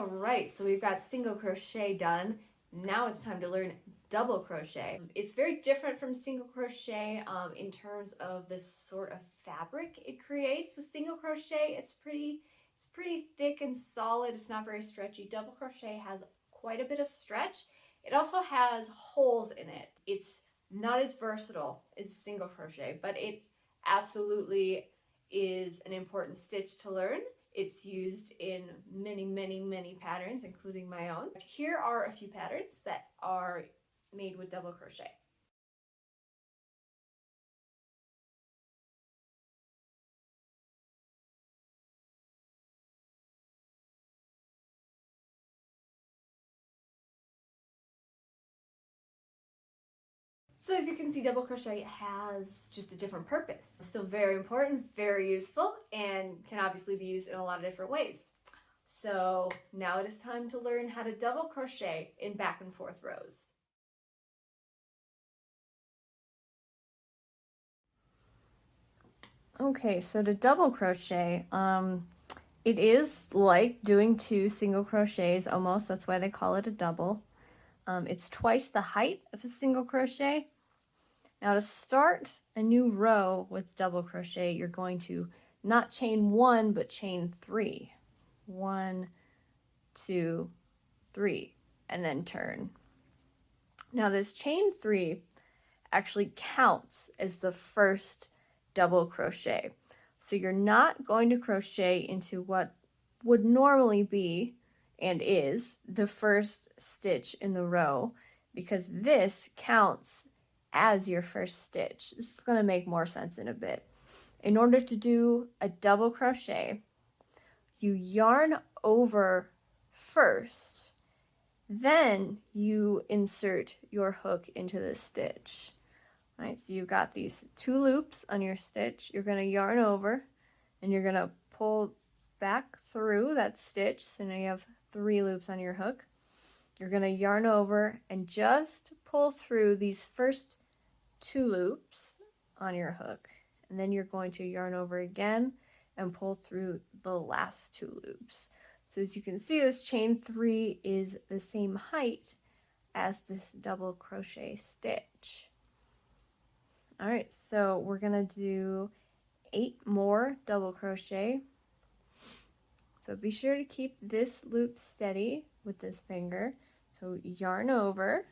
right, so we've got single crochet done. Now it's time to learn double crochet. It's very different from single crochet in terms of the sort of fabric it creates. With single crochet, it's pretty thick and solid. It's not very stretchy. Double crochet has quite a bit of stretch. It also has holes in it. It's not as versatile as single crochet, but it absolutely is an important stitch to learn. It's used in many patterns, including my own. Here are a few patterns that are made with double crochet. So as you can see, double crochet has just a different purpose. It's still very important, very useful, and can obviously be used in a lot of different ways. So now it is time to learn how to double crochet in back and forth rows. Okay, so to double crochet, it is like doing 2 single crochets almost. That's why they call it a double. It's twice the height of a single crochet. Now to start a new row with double crochet, you're going to not chain 1, but chain 3. 1, 2, 3, and then turn. Now this chain 3 actually counts as the first double crochet. So you're not going to crochet into what would normally be and is the first stitch in the row, because this counts as your first stitch. This is going to make more sense in a bit. In order to do a double crochet, you yarn over first, then you insert your hook into the stitch. All right, so you've got these 2 loops on your stitch. You're going to yarn over and you're going to pull back through that stitch. So now you have 3 loops on your hook. You're going to yarn over and just pull through these first 2 loops on your hook. And then you're going to yarn over again and pull through the last 2 loops. So as you can see, this chain 3 is the same height as this double crochet stitch. All right, so we're gonna do 8 more double crochet. So be sure to keep this loop steady with this finger. So yarn over,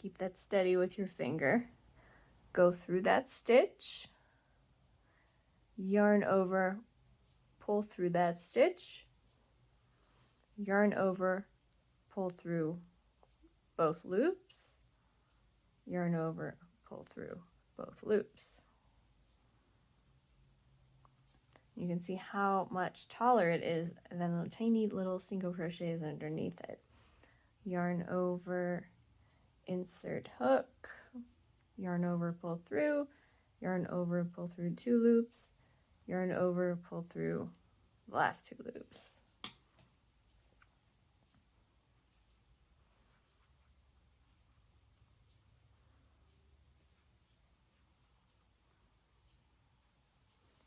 keep that steady with your finger, go through that stitch, yarn over, pull through that stitch, yarn over, pull through both loops, yarn over, pull through both loops. You can see how much taller it is than the tiny little single crochets underneath it. Yarn over, insert hook, yarn over, pull through, yarn over, pull through 2 loops, yarn over, pull through the last 2 loops.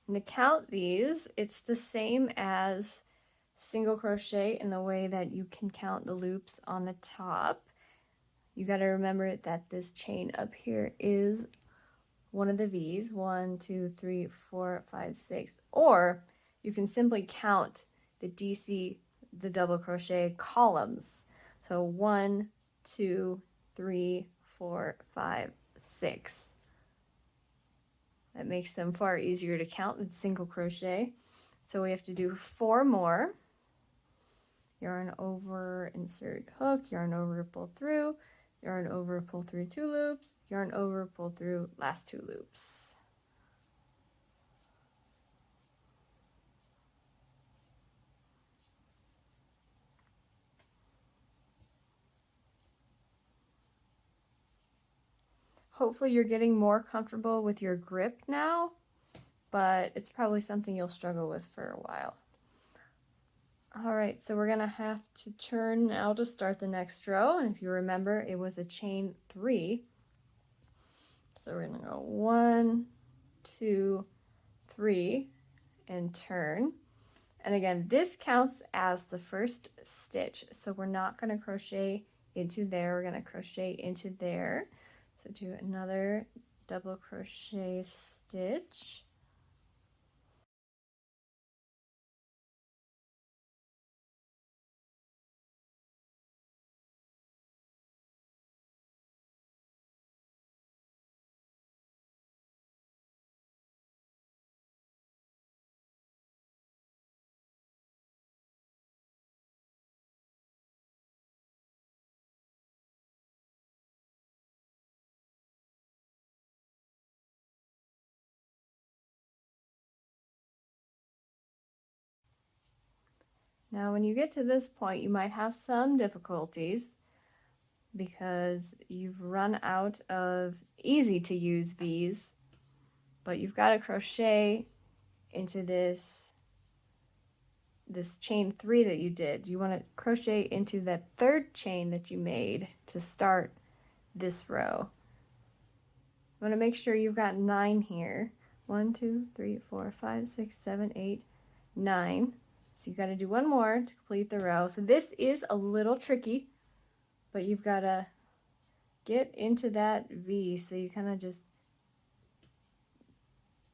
And to count these, it's the same as single crochet in the way that you can count the loops on the top. You got to remember that this chain up here is one of the V's, 1, 2, 3, 4, 5, 6, or you can simply count the DC, the double crochet columns. So 1, 2, 3, 4, 5, 6. That makes them far easier to count than single crochet. So we have to do 4 more. Yarn over, insert hook, yarn over, pull through, yarn over, pull through 2 loops, yarn over, pull through last 2 loops. Hopefully you're getting more comfortable with your grip now, but it's probably something you'll struggle with for a while. All right, so we're gonna have to turn now to start the next row. And if you remember, it was a chain 3. So we're gonna go 1, 2, 3, and turn. And again, this counts as the first stitch. So we're not going to crochet into there. We're going to crochet into there. So do another double crochet stitch. Now when you get to this point, you might have some difficulties because you've run out of easy to use V's, but you've got to crochet into this chain 3 that you did. You want to crochet into that third chain that you made to start this row. You want to make sure you've got 9 here. 1, 2, 3, 4, 5, 6, 7, 8, 9. So you got to do one more to complete the row. So this is a little tricky, but you've got to get into that V. So you kind of just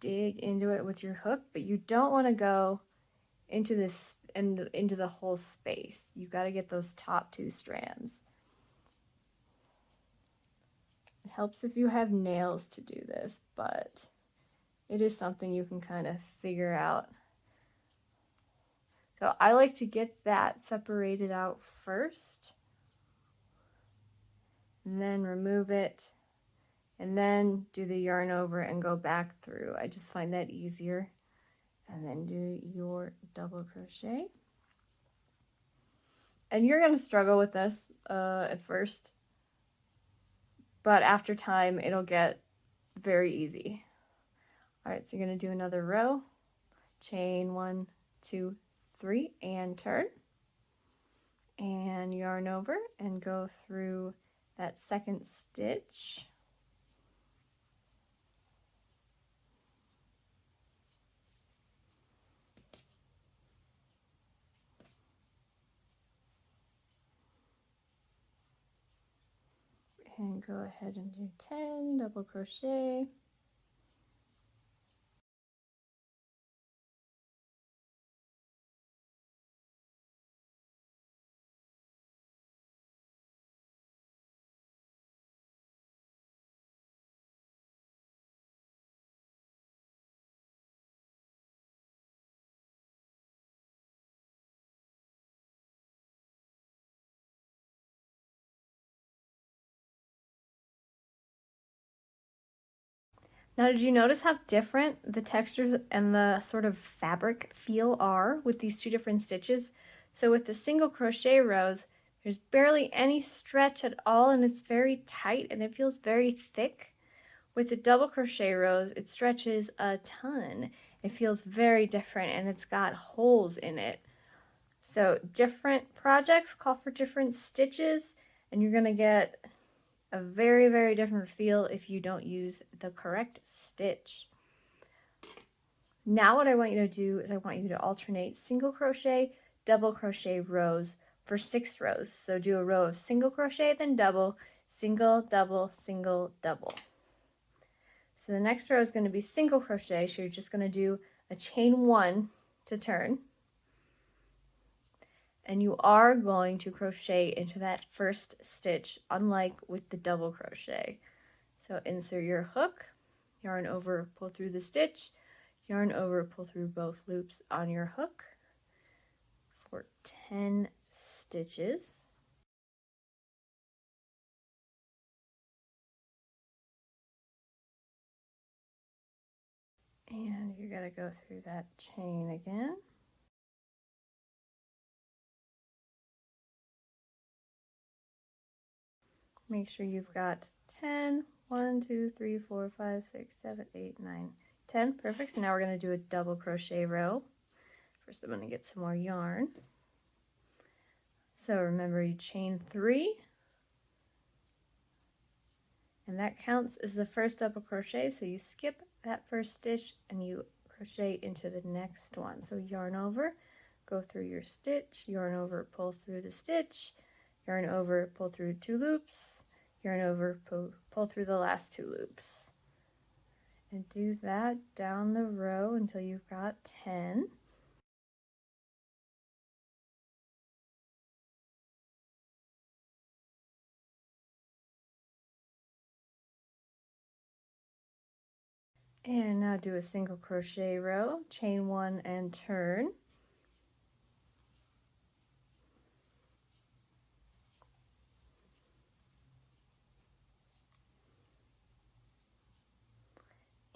dig into it with your hook, but you don't want to go into this and into the whole space. You got to get those top 2 strands. It helps if you have nails to do this, but it is something you can kind of figure out. So I like to get that separated out first, and then remove it, and then do the yarn over and go back through. I just find that easier. And then do your double crochet. And you're going to struggle with this at first, but after time it'll get very easy. All right, so you're going to do another row, chain 1, 2, 3, and turn, and yarn over and go through that second stitch. And go ahead and do 10 double crochet. Now, did you notice how different the textures and the sort of fabric feel are with these 2 different stitches? So with the single crochet rows, there's barely any stretch at all, and it's very tight and it feels very thick. With the double crochet rows, it stretches a ton. It feels very different and it's got holes in it. So different projects call for different stitches, and you're going to get a very, very different feel if you don't use the correct stitch. Now what I want you to do is I want you to alternate single crochet, double crochet rows for 6 rows. So do a row of single crochet, then double, single, double, single, double. So the next row is going to be single crochet, so you're just going to do a chain 1 to turn. And you are going to crochet into that first stitch, unlike with the double crochet. So insert your hook, yarn over, pull through the stitch, yarn over, pull through both loops on your hook for 10 stitches. And you gotta go through that chain again. Make sure you've got 10, 1, 2, 3, 4, 5, 6, 7, 8, 9, 10. Perfect. So now we're going to do a double crochet row. First I'm going to get some more yarn. So remember, you chain 3, and that counts as the first double crochet. So you skip that first stitch and you crochet into the next one. So yarn over, go through your stitch, yarn over, pull through the stitch, yarn over, pull through 2 loops, yarn over, pull through the last 2 loops. And do that down the row until you've got 10. And now do a single crochet row, chain 1 and turn.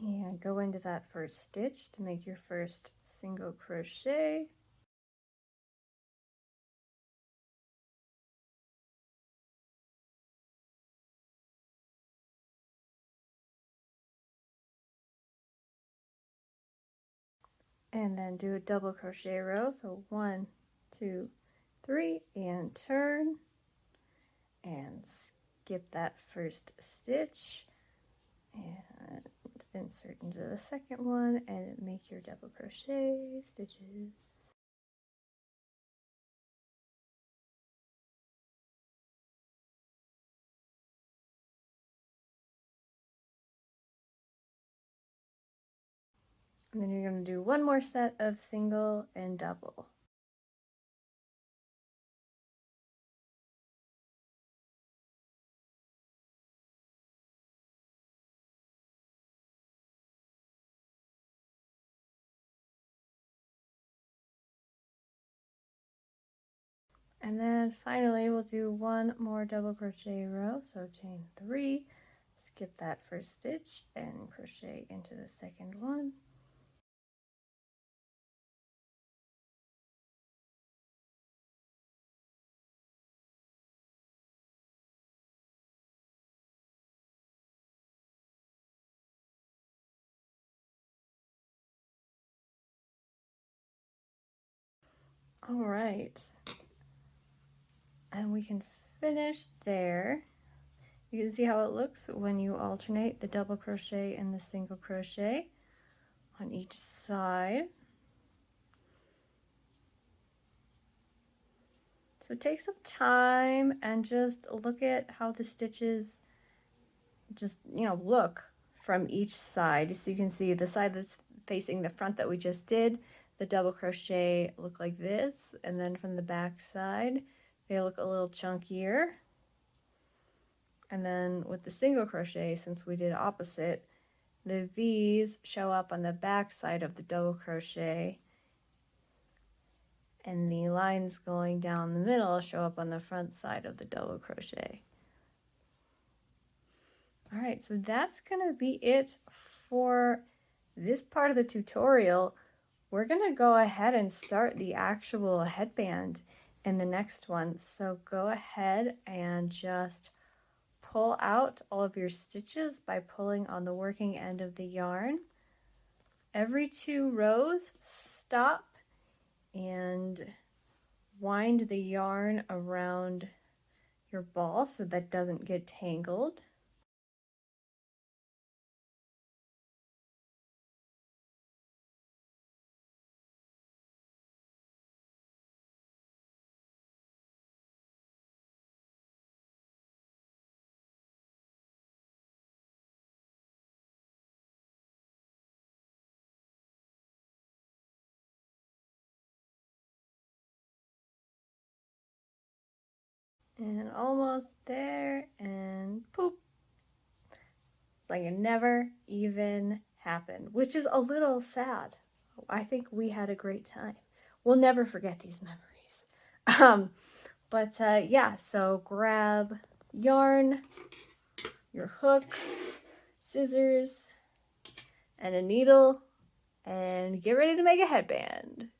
And go into that first stitch to make your first single crochet. And then do a double crochet row, so 1, 2, 3, and turn, and skip that first stitch, and insert into the second one, and make your double crochet stitches. And then you're going to do one more set of single and double. And then finally we'll do one more double crochet row, so chain 3, skip that first stitch and crochet into the second one. All right, and we can finish there. You can see how it looks when you alternate the double crochet and the single crochet on each side. So take some time and just look at how the stitches just, look from each side. So you can see the side that's facing the front that we just did, the double crochet look like this, and then from the back side, they look a little chunkier. And then with the single crochet, since we did opposite, the V's show up on the back side of the double crochet, and the lines going down the middle show up on the front side of the double crochet. All right, so that's gonna be it for this part of the tutorial. We're gonna go ahead and start the actual headband in the next one. So go ahead and just pull out all of your stitches by pulling on the working end of the yarn. Every 2 rows, stop and wind the yarn around your ball so that doesn't get tangled. And almost there, and poop. It's like it never even happened, which is a little sad. I think we had a great time. We'll never forget these memories. Yeah, so grab yarn, your hook, scissors, and a needle, and get ready to make a headband.